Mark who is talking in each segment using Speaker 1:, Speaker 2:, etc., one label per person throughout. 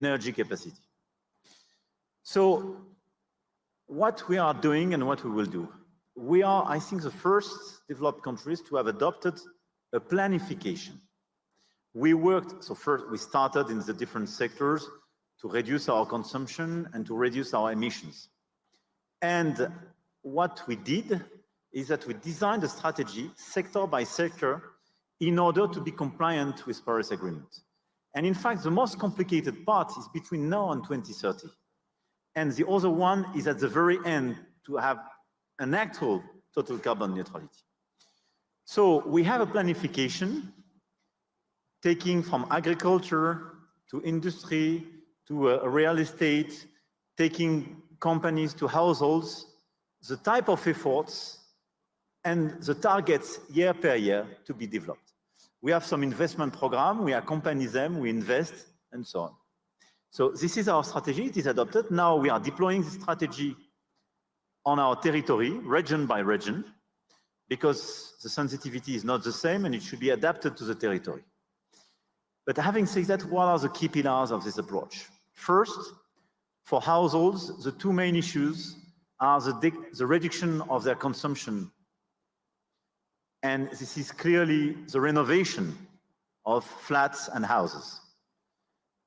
Speaker 1: energy capacity. So what we are doing and what we will do. We are, I think, the first developed countries to have adopted a planification. We worked, so first we started in the different sectors to reduce our consumption and to reduce our emissions. And what we did is that we designed a strategy sector by sector in order to be compliant with Paris Agreement. And in fact, the most complicated part is between now and 2030. And the other one is at the very end to have an actual total carbon neutrality. So we have a planification taking from agriculture to industry to real estate, taking companies to households, the type of efforts and the targets year per year to be developed. We have some investment program, we accompany them, we invest, and so on. So this is our strategy, it is adopted. Now we are deploying this strategy on our territory, region by region, because the sensitivity is not the same and it should be adapted to the territory. But having said that, what are the key pillars of this approach? First, for households, the two main issues are the reduction of their consumption. And this is clearly the renovation of flats and houses.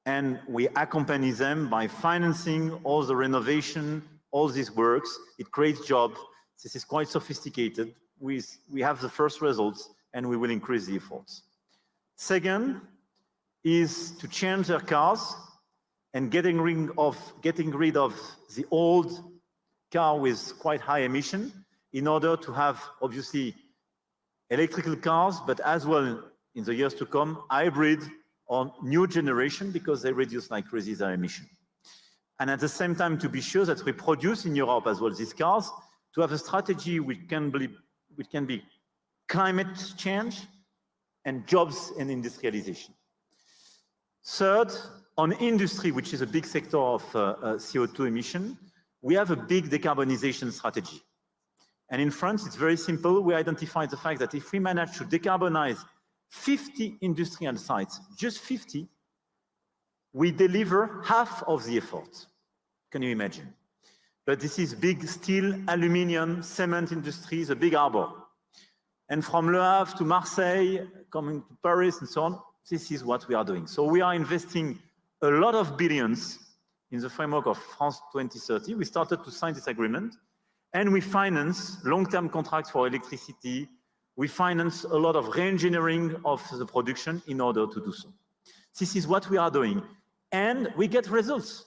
Speaker 1: And we accompany them by financing all the renovation, all these works. It creates jobs. This is quite sophisticated. We have the first results and we will increase the efforts. Second is to change their cars and getting rid of the old car with quite high emission in order to have, obviously, electrical cars, but as well in the years to come, hybrid or new generation because they reduce like crazy their emission. And at the same time, to be sure that we produce in Europe as well these cars, to have a strategy which can be climate change and jobs and industrialization. Third, on industry, which is a big sector of CO2 emission, we have a big decarbonization strategy. And in France, it's very simple. We identified the fact that if we manage to decarbonize 50 industrial sites, just 50, we deliver half of the effort. Can you imagine? But this is big steel, aluminium, cement industries, a big harbor. And from Le Havre to Marseille, coming to Paris and so on, this is what we are doing. So we are investing a lot of billions in the framework of France 2030. We started to sign this agreement and we finance long-term contracts for electricity. We finance a lot of re-engineering of the production in order to do so. This is what we are doing. And we get results.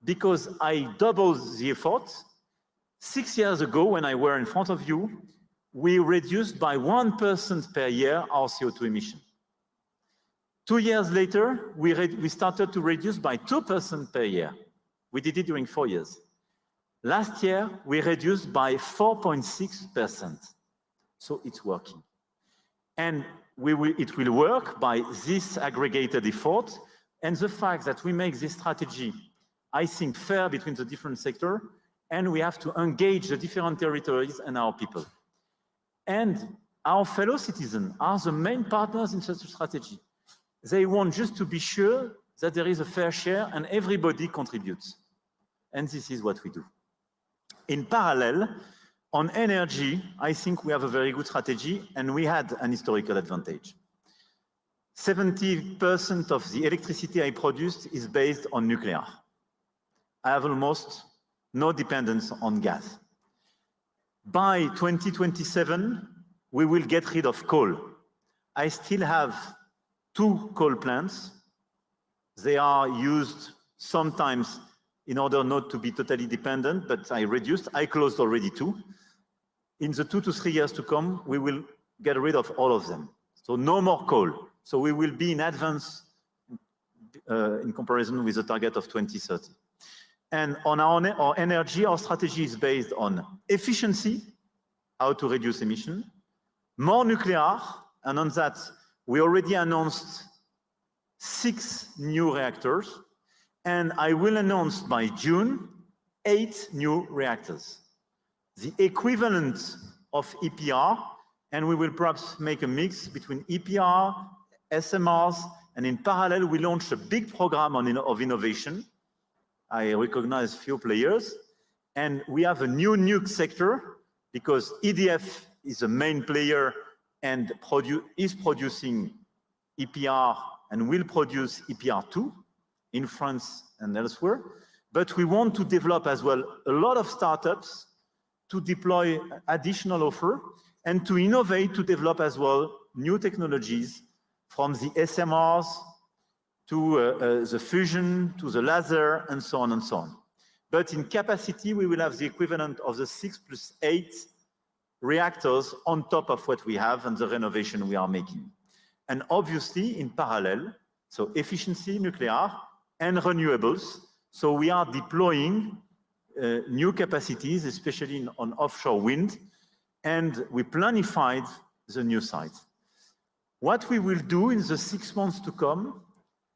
Speaker 1: Because I doubled the effort. 6 years ago, when I were in front of you, we reduced by 1% per year our CO2 emission. 2 years later, we started to reduce by 2% per year. We did it during 4 years. Last year, we reduced by 4.6%. So it's working. And it will work by this aggregated effort and the fact that we make this strategy, I think, fair between the different sectors, and we have to engage the different territories and our people. And our fellow citizens are the main partners in such a strategy. They want just to be sure that there is a fair share and everybody contributes. And this is what we do. In parallel, on energy, I think we have a very good strategy and we had an historical advantage. 70% of the electricity I produced is based on nuclear. I have almost no dependence on gas. By 2027, we will get rid of coal. I still have 2 coal plants. They are used sometimes in order not to be totally dependent, but I closed already 2. In the 2 to 3 years to come, we will get rid of all of them. So no more coal. So we will be in advance in comparison with the target of 2030. And on our energy, our strategy is based on efficiency, how to reduce emission, more nuclear, and on that, we already announced 6 new reactors, and I will announce by June 8 new reactors. The equivalent of EPR, and we will perhaps make a mix between EPR, SMRs, And in parallel, we launched a big program of innovation. I recognize few players. And we have a new nuke sector because EDF is a main player and is producing EPR and will produce EPR2 in France and elsewhere. But we want to develop as well a lot of startups to deploy additional offer and to innovate, to develop as well new technologies from the SMRs to the fusion, to the laser, and so on and so on. But in capacity, we will have the equivalent of the 6+8 reactors on top of what we have and the renovation we are making. And obviously, in parallel, so efficiency, nuclear, and renewables. So we are deploying new capacities, especially on offshore wind, and we planified the new site. What we will do in the 6 months to come,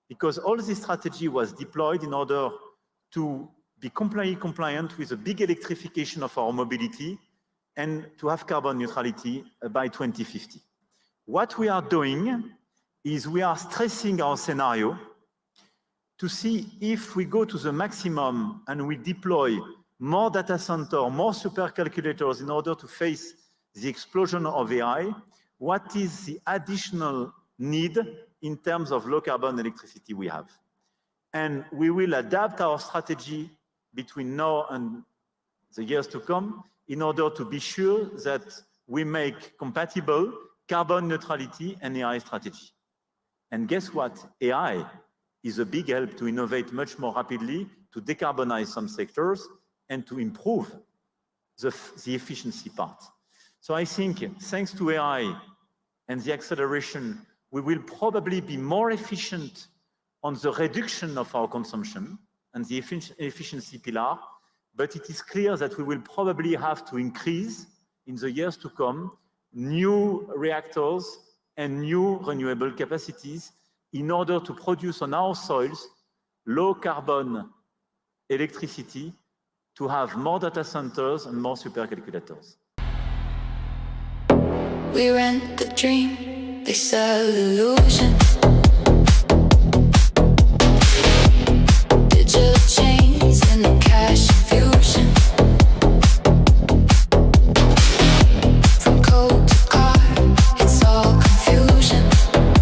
Speaker 1: because all this strategy was deployed in order to be completely compliant with the big electrification of our mobility and to have carbon neutrality by 2050. What we are doing is we are stressing our scenario to see if we go to the maximum and we deploy more data center, more supercalculators in order to face the explosion of AI, what is the additional need in terms of low carbon electricity we have. And we will adapt our strategy between now and the years to come in order to be sure that we make compatible carbon neutrality and AI strategy. And guess what? AI is a big help to innovate much more rapidly, to decarbonize some sectors, and to improve the efficiency part. So I think thanks to AI and the acceleration, we will probably be more efficient on the reduction of our consumption and the efficiency pillar, but it is clear that we will probably have to increase in the years to come new reactors and new renewable capacities in order to produce on our soils low carbon electricity, to have more data centers and more supercalculators.
Speaker 2: We rent the dream, they sell illusion.